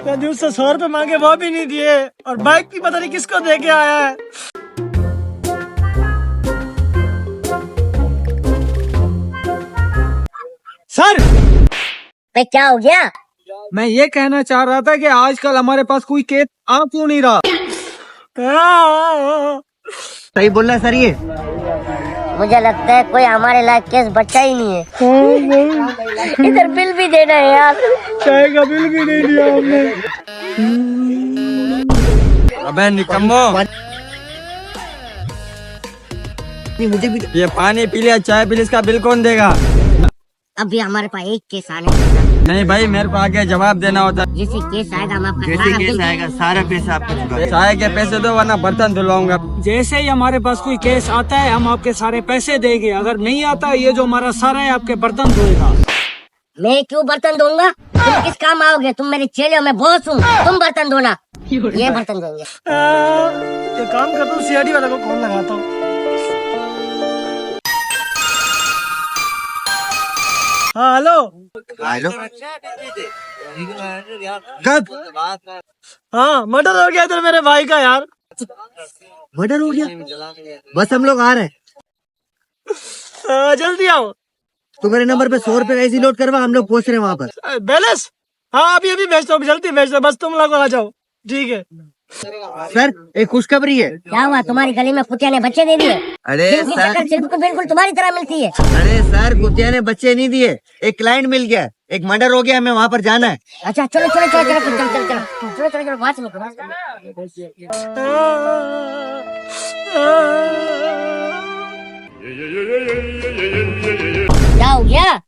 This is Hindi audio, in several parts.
मैंने उससे 100 रुपए मांगे, वो भी नहीं दिए, और बाइक भी पता नहीं किसको दे के आया है। सर क्या हो गया? मैं ये कहना चाह रहा था कि आजकल हमारे पास कोई केस आ क्यों नहीं रहा। सही बोल रहा है सर ये। मुझे लगता है कोई हमारे लायक केस बचा ही नहीं है। इधर बिल भी देना है यार। चाय का बिल भी नहीं दिया हमने। अबे निकम्मो, मुझे भी ये पानी पी लिया, चाय पी ली, इसका बिल कौन देगा? अभी हमारे पास एक केस आने वाला है। नहीं भाई, मेरे को आगे जवाब देना होता है। जैसे केस आएगा हम आपका जैसे सारा केस बिल आएगा सारा पैसा आपको चुका। चाय के पैसे दो वरना बर्तन धुलवाऊंगा। जैसे ही हमारे पास कोई केस आता है हम आपके सारे पैसे देंगे, अगर नहीं आता ये जो हमारा सर है आपके बर्तन धोएगा। मैं क्यों बर्तन दूंगा? तुम किस काम आओगे? तुम मेरे चेले हो, मैं बॉस हूँ। तुम बर्तन धोना, ये बर्तन देंगे। ये काम करता हूँ, सीआईडी वाले को कॉल लगाता हूँ। हाँ हेलो। हेलो, कब? हाँ मर्डर हो गया इधर मेरे भाई का यार। मर्डर हो गया? बस हम लोग आ रहे हैं। जल्दी आओ। तू मेरे नंबर पे 100 रुपए ऐसी लोड करवा, हम लोग पहुंच रहे हैं वहाँ पर। बैलेंस? हाँ अभी अभी भेजता हूँ, जल्दी भेज दो, बस तुम लोग आ जाओ। ठीक है सर एक खुशखबरी है। क्या हुआ? तुम्हारी गली में कुतिया ने बच्चे दे दिए? अरे जिनकी सर, शक्ल सिर्फ बिल्कुल तुम्हारी तरह मिलती है। अरे सर कुतिया ने बच्चे नहीं दिए, एक क्लाइंट मिल गया, एक मर्डर हो गया, हमें वहाँ पर जाना है। अच्छा चलो चलो चलो चलो चलो चलो चलो चलो चलो चलो वहाँ से निकलो, वहाँ से निकलो। क्या हो गया?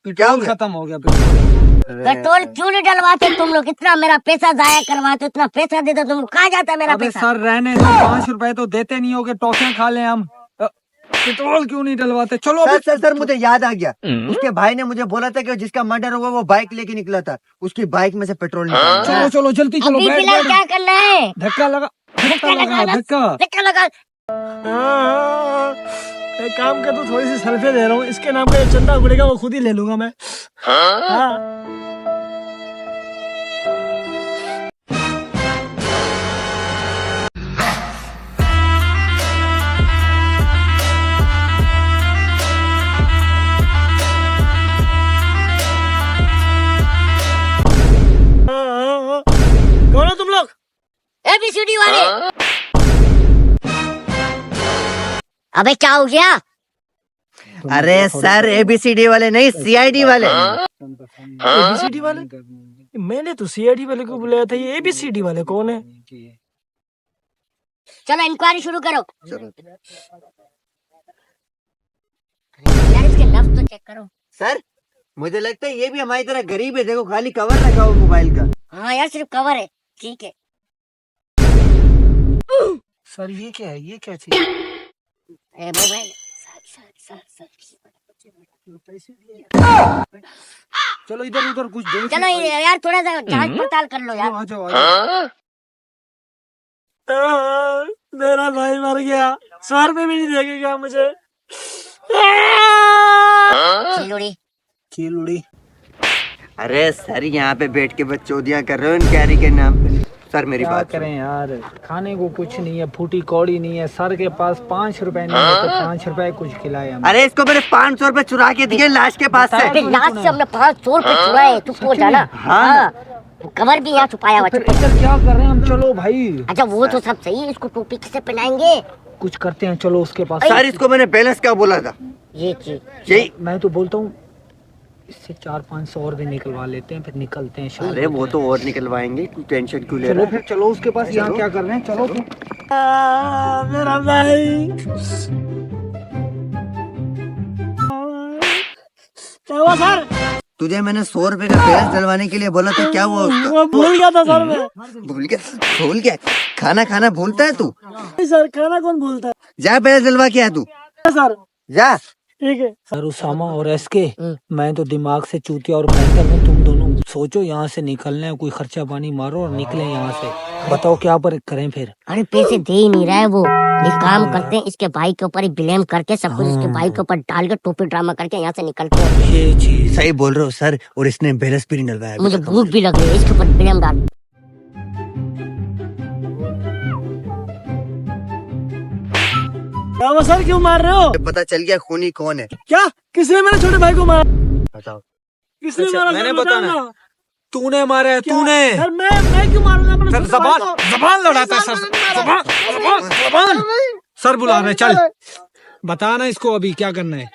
क्या हो गया? खत्म हो गया। पेट्रोल क्यों नहीं डलवाते तुम लोग? इतना मेरा पैसा जाया करवाते, इतना पैसा देते तुम, कहाँ जाता है मेरा अबे पैसा? सर रहने दो, 5 रुपए तो देते नहीं होगे, टॉफियां खा लें हम। पेट्रोल क्यों नहीं डलवाते? चलो सर सर सर मुझे याद आ गया, उसके भाई ने मुझे बोला था कि जिसका मर्डर हुआ वो बाइक लेके निकला था, उसकी बाइक में से पेट्रोल निकाला। चलो चलो जल्दी चलो। अभी बैठ फिलहाल बैठ। क्या करना है? धक्का लगा, धक्का लगा, धक्का। धक्का लगा। एक काम कर, तो थोड़ी सी सल्फे दे रहा हूँ, इसके नाम का चंदा उड़ेगा वो खुद ही ले लूंगा मैं। हाँ। कौन हो तुम लोग? ABCD वाले। अबे क्या हो गया? अरे सर ABCD वाले नहीं, CID वाले। एबीसीडी वाले? मैंने तो सीआईडी वाले को बुलाया था, ये एबीसीडी वाले कौन है? चलो इंक्वायरी शुरू करो। यार इसके लफ्ज तो चेक करो। सर मुझे लगता है ये भी हमारी तरह गरीब है, देखो खाली कवर रखा हुआ मोबाइल का। हाँ यार सिर्फ कवर है, ठीक है। सर ये क्या है, ये क्या चीज? मोबाइल। चलो इधर उधर कुछ देख। चलो यार थोड़ा सा जांच पड़ताल कर लो यार। आ जाओ, आ जाओ। मेरा भाई मर गया, 100 रुपए भी नहीं देगा मुझे। खिलुड़ी। खील उड़ी। अरे सर यहाँ पे बैठ के बच्चोदियाँ कर रहे हो इन कैरी के नाम पे। सर मेरी क्या बात करें यार, खाने को कुछ नहीं है, फूटी कौड़ी नहीं है, सर के पास 5 रुपए नहीं है, तो 5 रुपए कुछ खिलाए हमें। अरे इसको मैंने 500 रुपए चुरा के दिए लाश के पास से। अबे लास्ट से हमने 500 रुपए चुराए, तू सोच ना। हाँ कवर भी यहाँ छुपाया हुआ। फिर इधर क्या कर रहे हैं हम? चलो भाई। अच्छा वो तो सब सही है, इसको टोपी किसे पहनाएंगे? कुछ करते हैं, चलो उसके पास। सर इसको मैंने बैलेंस क्या बोला था? ये चीज यही। मैं तो बोलता हूँ इससे 400-500 और भी निकलवा लेते हैं, फिर निकलते हैं शाम अरे वो तो और निकलवाएंगे, टेंशन क्यों ले चलो रहे हो? फिर चलो उसके पास। यहाँ क्या कर रहे हैं? चलो मेरा भाई। क्या हुआ सर? तुझे मैंने 100 रुपए का बैलेंस डलवाने के लिए बोला था, क्या हुआ उसका? मैं भूल गया था सर। मैं भूल गया? खाना खाना भूलता है तू? सर खाना कौन भूलता है? जा बैलेंस डलवा के आ तू, सर जा। ठीक है सर। उसामा और एसके, मैं तो दिमाग से चूतिया और बेहतर हूँ, तुम दोनों सोचो यहाँ से निकलना है, कोई खर्चा पानी मारो और निकले यहाँ से। बताओ क्या पर करें फिर? अरे पैसे दे ही नहीं रहा है वो, एक काम करते हैं, इसके भाई के ऊपर ही ब्लेम करके सब कुछ इसके भाई के ऊपर डाल के टोपी ड्रामा करके यहाँ से निकलते हैं। ये चीज सही बोल रहे हो सर, और इसने बैलेंस भी नहीं डलवाया। मुझे भूख भी लग रही है, इसके ऊपर ब्लेम डाल। सर क्यों मार रहे हो? पता चल गया खूनी कौन है। क्या? किसने मेरे छोटे भाई को मारा? बताओ। किसने मारा? मैंने बताना। तूने मारा है, तूने। सर मैं क्यों मारूंगा अपने सर छोटे भाई को? जबान लड़ाता है सर, जबान। सर बुला रहे, चल बताना इसको अभी क्या करना है।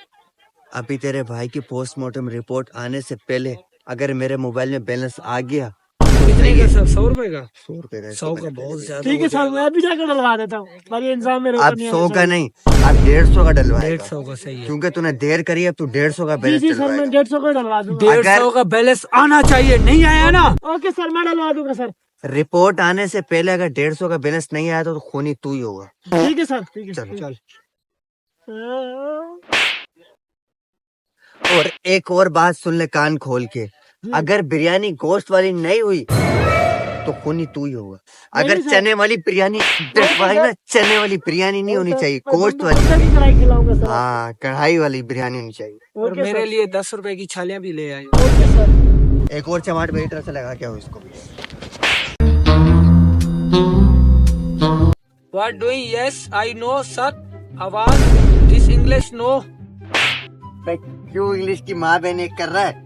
अभी तेरे भाई की पोस्टमार्टम रिपोर्ट आने से पहले अगर मेरे मोबाइल में बैलेंस आ गया, कितने का सर? 100 रुपए का? 100 रुपए का। 100 का बहुत ज्यादा। ठीक है सर, मैं अभी जाकर डलवा देता हूँ। बाकी इंसान मेरे अब 100 का नहीं, अब 150 का डलवाएगा। 150 का सही है। क्योंकि तूने देर करी, अब तू 150 का जी बैलेंस जी सर, मैं डलवाएगा। 150 का डलवा दूंगा। 150 का बैलेंस आना चाहिए, नहीं आया ना? ओके सर, मैं डलवा दूंगा सर। रिपोर्ट आने से पहले अगर 150 का बैलेंस नहीं आया तो खूनी तू ही होगा। ठीक है सर, ठीक है। चल। चल। और एक और बात सुन ले कान खोल के, अगर बिरयानी गोश्त वाली नहीं हुई तो खूनी तू ही होगा। अगर नहीं सर। चने वाली बिरयानी ना, चने वाली बिरयानी नहीं होनी चाहिए, गोश्त वाली। की कढ़ाई खिलाऊंगा सर। हाँ, कढ़ाई वाली बिरयानी होनी चाहिए। और ओके मेरे सर। लिए 10 रुपए की छालियां भी ले आए। Okay sir. एक और चमाट मेरी तरफ से लगा के आओ इसको। What doing? Yes, I know, sir. आवाज this English no. क्यों इंग्लिश की माँ बहन एक कर रहा है?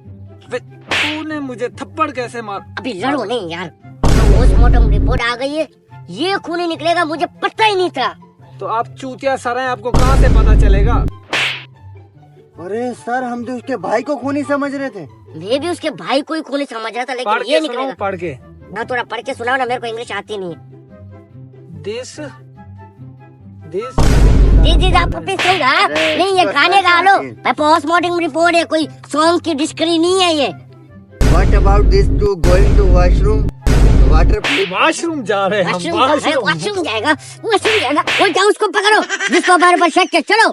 तूने मुझे थप्पड़ कैसे मार? अभी लड़ो नहीं यार, पोस्टमार्टम रिपोर्ट आ गई है, ये खूनी निकलेगा, मुझे पता ही नहीं था। तो आप चूतिया सर हैं, आपको कहाँ से पता चलेगा? अरे सर, हम तो उसके भाई को खूनी समझ रहे थे। मैं भी उसके भाई को ही खूनी समझ रहा था, पढ़ लेकिन ये के सुनाओ, निकलेगा। पढ़ के। ना थोड़ा पढ़ के सुनाओ ना, मेरे को इंग्लिश आती नहीं है। This जी जी आप अपनी सुन रहा नहीं, ये गाने गा लो। मैं पोस्टमार्टम रिपोर्ट है, कोई सॉन्ग की डिस्करी नहीं है ये। What about this two going to washroom? Water washroom जा रहे हैं हम, वॉशरूम वॉशरूम। जाएगा, वॉशरूम जाएगा। वो जाओ, उसको पकड़ो जिसको हमारे पर शक है, चलो।